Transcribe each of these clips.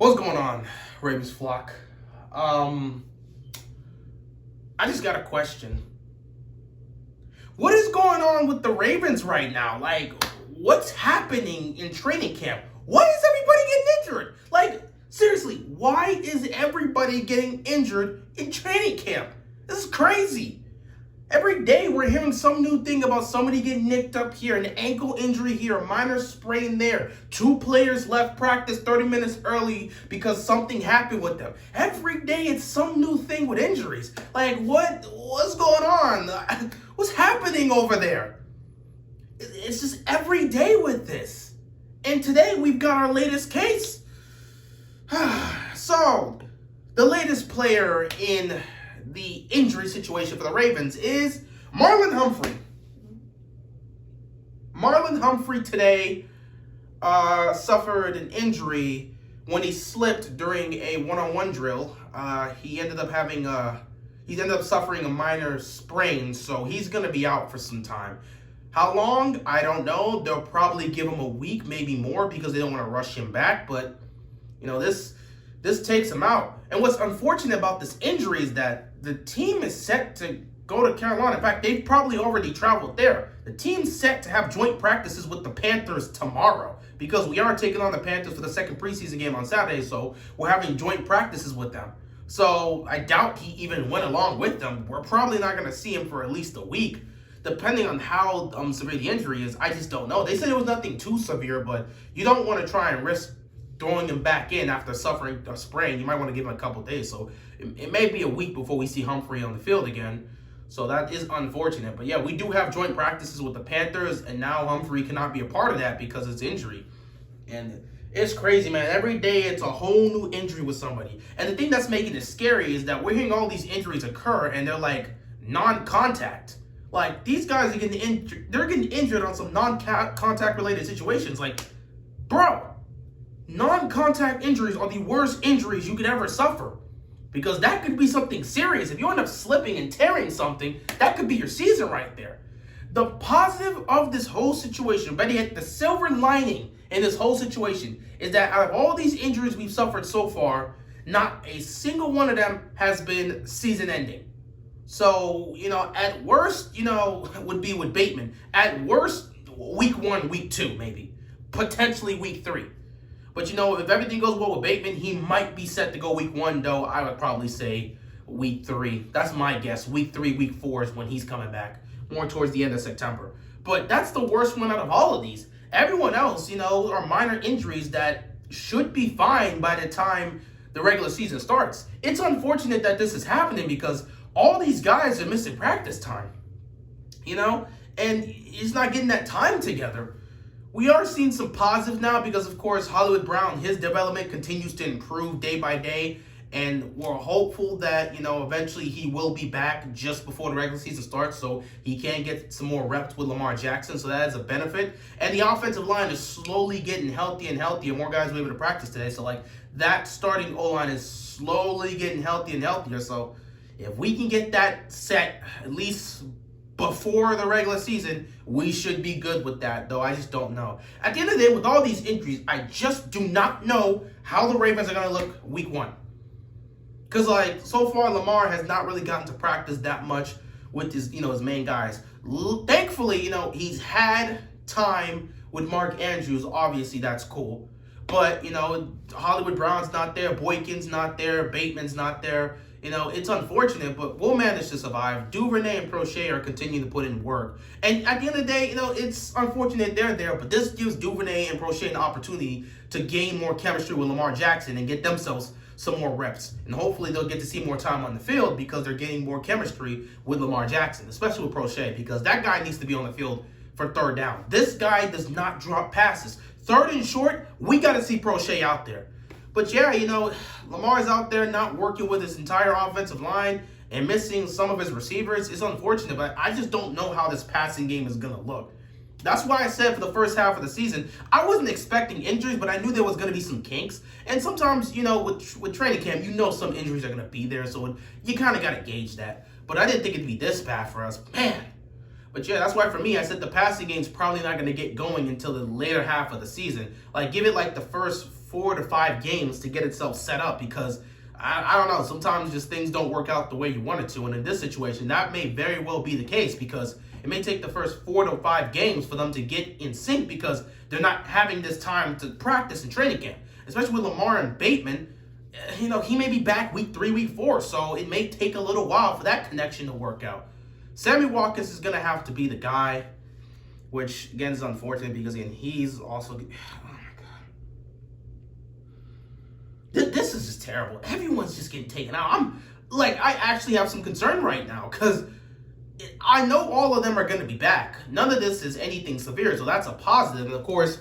What's going on, Ravens flock? I just got a question. What is going on with the Ravens right now? Like, what's happening in training camp? Why is everybody getting injured? Like, seriously, why is everybody getting injured in training camp? This is crazy. Every day we're hearing some new thing about somebody getting nicked up here, an ankle injury here, a minor sprain there. 2 players left practice 30 minutes early because something happened with them. Every day it's some new thing with injuries. Like, what's going on? What's happening over there? It's just every day with this. And today we've got our latest case. So, the latest player in the injury situation for the Ravens is Marlin Humphrey. Marlin Humphrey today suffered an injury when he slipped during a one-on-one drill. He ended up suffering a minor sprain, so he's going to be out for some time. How long? I don't know. They'll probably give him a week, maybe more, because they don't want to rush him back. But you know, this takes him out. And what's unfortunate about this injury is that the team is set to go to Carolina. In fact, they've probably already traveled there. The team's set to have joint practices with the Panthers tomorrow because we are taking on the Panthers for the second preseason game on Saturday, so we're having joint practices with them. So I doubt he even went along with them. We're probably not going to see him for at least a week, depending on how severe the injury is. I just don't know. They said it was nothing too severe, but you don't want to try and risk throwing him back in after suffering a sprain. You might want to give him a couple days. So it may be a week before we see Humphrey on the field again. So that is unfortunate. But yeah, we do have joint practices with the Panthers, and now Humphrey cannot be a part of that because of his injury. And it's crazy, man. Every day it's a whole new injury with somebody. And the thing that's making it scary is that we're hearing all these injuries occur, and they're like non-contact. Like, these guys are getting injured. They're getting injured on some non-contact related situations. Like, bro, non-contact injuries are the worst injuries you could ever suffer, because that could be something serious. If you end up slipping and tearing something, that could be your season right there. The positive of this whole situation, but yet the silver lining in this whole situation, is that out of all these injuries we've suffered so far, not a single one of them has been season ending. So, you know, at worst, you know, would be with Bateman. At worst, week 1, week 2, maybe. Potentially week 3. But, you know, if everything goes well with Bateman, he might be set to go week 1, though. I would probably say week 3. That's my guess. Week 3, week 4 is when he's coming back. More towards the end of September. But that's the worst one out of all of these. Everyone else, you know, are minor injuries that should be fine by the time the regular season starts. It's unfortunate that this is happening because all these guys are missing practice time. You know? And he's not getting that time together. We are seeing some positives now because, of course, Hollywood Brown, his development continues to improve day by day. And we're hopeful that, you know, eventually he will be back just before the regular season starts so he can get some more reps with Lamar Jackson. So that is a benefit. And the offensive line is slowly getting healthy and healthier. More guys were able to practice today. So, like, that starting O-line is slowly getting healthy and healthier. So if we can get that set at least before the regular season, we should be good with that, though I just don't know. At the end of the day, with all these injuries, I just do not know how the Ravens are going to look week 1. Because, like, so far, Lamar has not really gotten to practice that much with his, you know, his main guys. Thankfully, you know, he's had time with Mark Andrews. Obviously, that's cool. But, you know, Hollywood Brown's not there. Boykin's not there. Bateman's not there. You know, it's unfortunate, but we'll manage to survive. Duvernay and Prochet are continuing to put in work. And at the end of the day, you know, it's unfortunate they're there, but this gives Duvernay and Prochet an opportunity to gain more chemistry with Lamar Jackson and get themselves some more reps. And hopefully they'll get to see more time on the field because they're getting more chemistry with Lamar Jackson, especially with Prochet, because that guy needs to be on the field for third down. This guy does not drop passes. Third and short, we got to see Prochet out there. But yeah, you know, Lamar's out there not working with his entire offensive line and missing some of his receivers. It's unfortunate, but I just don't know how this passing game is going to look. That's why I said for the first half of the season, I wasn't expecting injuries, but I knew there was going to be some kinks. And sometimes, you know, with training camp, you know some injuries are going to be there, so you kind of got to gauge that. But I didn't think it'd be this bad for us. Man. But yeah, that's why for me, I said the passing game's probably not going to get going until the later half of the season. Like, give it like the first 4 to 5 games to get itself set up because I don't know, sometimes just things don't work out the way you want it to. And in this situation, that may very well be the case because it may take the first 4 to 5 games for them to get in sync because they're not having this time to practice in training camp. Especially with Lamar and Bateman, he may be back week 3, week 4, so it may take a little while for that connection to work out. Sammy Watkins is going to have to be the guy, which, again, is unfortunate because, again, he's also... Oh, my God. This is just terrible. Everyone's just getting taken out. I actually have some concern right now because I know all of them are going to be back. None of this is anything severe, so that's a positive. And, of course,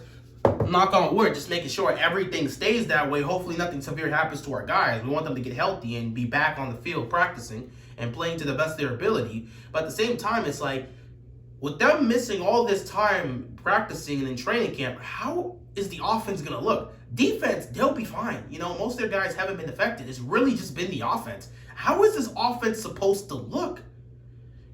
knock on wood, just making sure everything stays that way. Hopefully nothing severe happens to our guys. We want them to get healthy and be back on the field practicing and playing to the best of their ability. But at the same time, it's like, with them missing all this time practicing and in training camp, how is the offense going to look? Defense, they'll be fine. Most of their guys haven't been affected. It's really just been the offense. How is this offense supposed to look?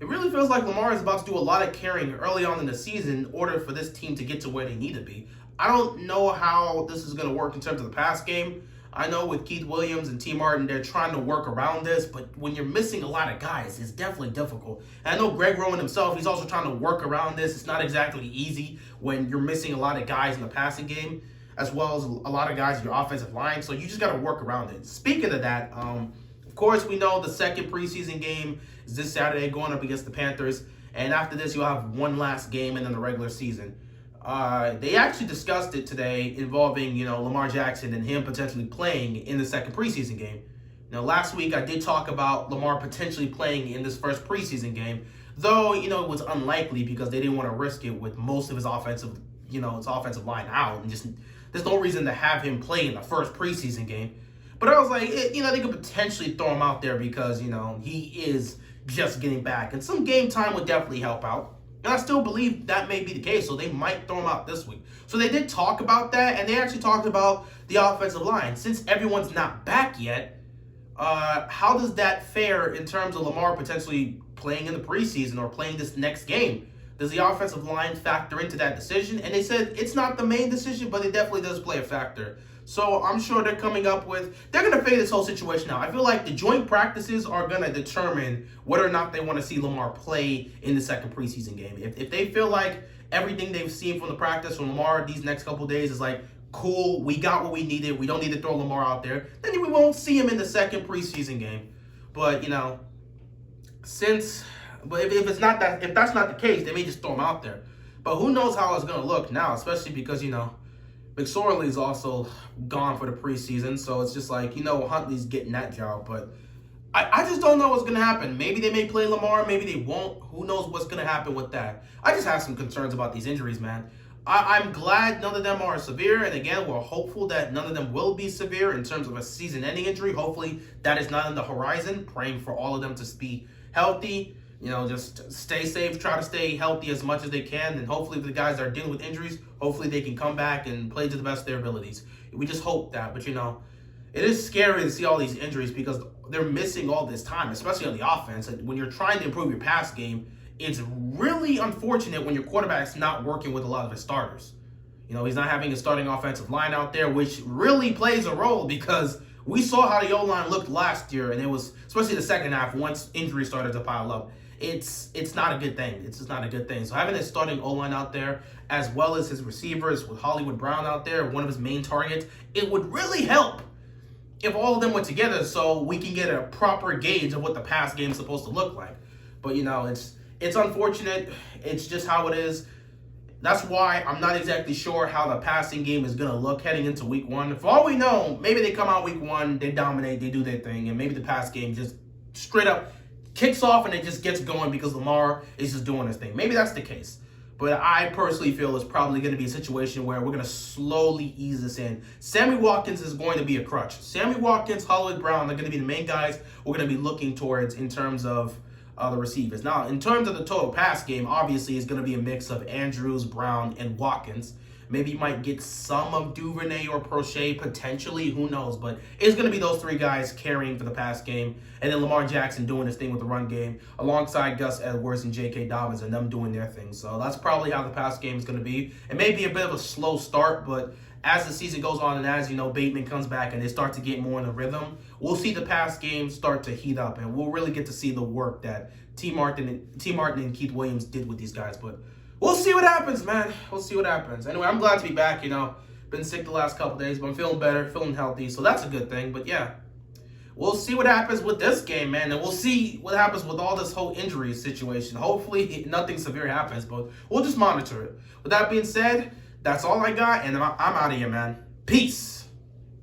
It really feels like Lamar is about to do a lot of carrying early on in the season in order for this team to get to where they need to be. I don't know how this is going to work in terms of the pass game. I know with Keith Williams and T. Martin, they're trying to work around this, but when you're missing a lot of guys, it's definitely difficult. And I know Greg Roman himself, he's also trying to work around this. It's not exactly easy when you're missing a lot of guys in the passing game, as well as a lot of guys in your offensive line, so you just got to work around it. Speaking of that, of course, we know the second preseason game is this Saturday going up against the Panthers, and after this, you'll have one last game and then the regular season. They actually discussed it today involving, Lamar Jackson and him potentially playing in the second preseason game. Now, last week I did talk about Lamar potentially playing in this first preseason game, though, it was unlikely because they didn't want to risk it with most of his offensive line out, and just there's no reason to have him play in the first preseason game. But I was like, they could potentially throw him out there because, he is just getting back, and some game time would definitely help out. And I still believe that may be the case, so they might throw him out this week. So they did talk about that, and they actually talked about the offensive line. Since everyone's not back yet, how does that fare in terms of Lamar potentially playing in the preseason or playing this next game? Does the offensive line factor into that decision? And they said it's not the main decision, but it definitely does play a factor. So I'm sure they're going to figure this whole situation out. I feel like the joint practices are going to determine whether or not they want to see Lamar play in the second preseason game. If they feel like everything they've seen from the practice from Lamar these next couple of days is like, cool, we got what we needed, we don't need to throw Lamar out there, then we won't see him in the second preseason game. But, if that's not the case, they may just throw him out there. But who knows how it's going to look now, especially because, McSorley is also gone for the preseason, so it's just like, Huntley's getting that job. But I just don't know what's going to happen. Maybe they may play Lamar, maybe they won't. Who knows what's going to happen with that. I just have some concerns about these injuries, man. I'm glad none of them are severe, and again, we're hopeful that none of them will be severe in terms of a season-ending injury. Hopefully that is not on the horizon, praying for all of them to be healthy. Just stay safe, try to stay healthy as much as they can, and hopefully the guys that are dealing with injuries, hopefully they can come back and play to the best of their abilities. We just hope that, but it is scary to see all these injuries because they're missing all this time, especially on the offense. When you're trying to improve your pass game, it's really unfortunate when your quarterback's not working with a lot of his starters. He's not having a starting offensive line out there, which really plays a role because we saw how the O-line looked last year, and it was, especially the second half, once injuries started to pile up. It's not a good thing. It's just not a good thing. So having his starting O-line out there, as well as his receivers with Hollywood Brown out there, one of his main targets, it would really help if all of them were together so we can get a proper gauge of what the pass game is supposed to look like. But, it's unfortunate. It's just how it is. That's why I'm not exactly sure how the passing game is going to look heading into week 1. For all we know, maybe they come out week 1, they dominate, they do their thing, and maybe the pass game just straight up kicks off and it just gets going because Lamar is just doing his thing. Maybe that's the case. But I personally feel it's probably going to be a situation where we're going to slowly ease this in. Sammy Watkins is going to be a crutch. Sammy Watkins, Hollywood Brown, they're going to be the main guys we're going to be looking towards in terms of the receivers. Now, in terms of the total pass game, obviously it's going to be a mix of Andrews, Brown, and Watkins. Maybe you might get some of Duvernay or Prochet potentially. Who knows? But it's going to be those three guys carrying for the pass game. And then Lamar Jackson doing his thing with the run game alongside Gus Edwards and J.K. Dobbins and them doing their thing. So that's probably how the pass game is going to be. It may be a bit of a slow start, but as the season goes on and as, Bateman comes back and they start to get more in the rhythm, we'll see the pass game start to heat up, and we'll really get to see the work that T. Martin and Keith Williams did with these guys. But we'll see what happens, man. We'll see what happens. Anyway, I'm glad to be back, Been sick the last couple days, but I'm feeling better, feeling healthy, so that's a good thing. But yeah, we'll see what happens with this game, man, and we'll see what happens with all this whole injury situation. Hopefully, nothing severe happens, but we'll just monitor it. With that being said, that's all I got, and I'm out of here, man. Peace.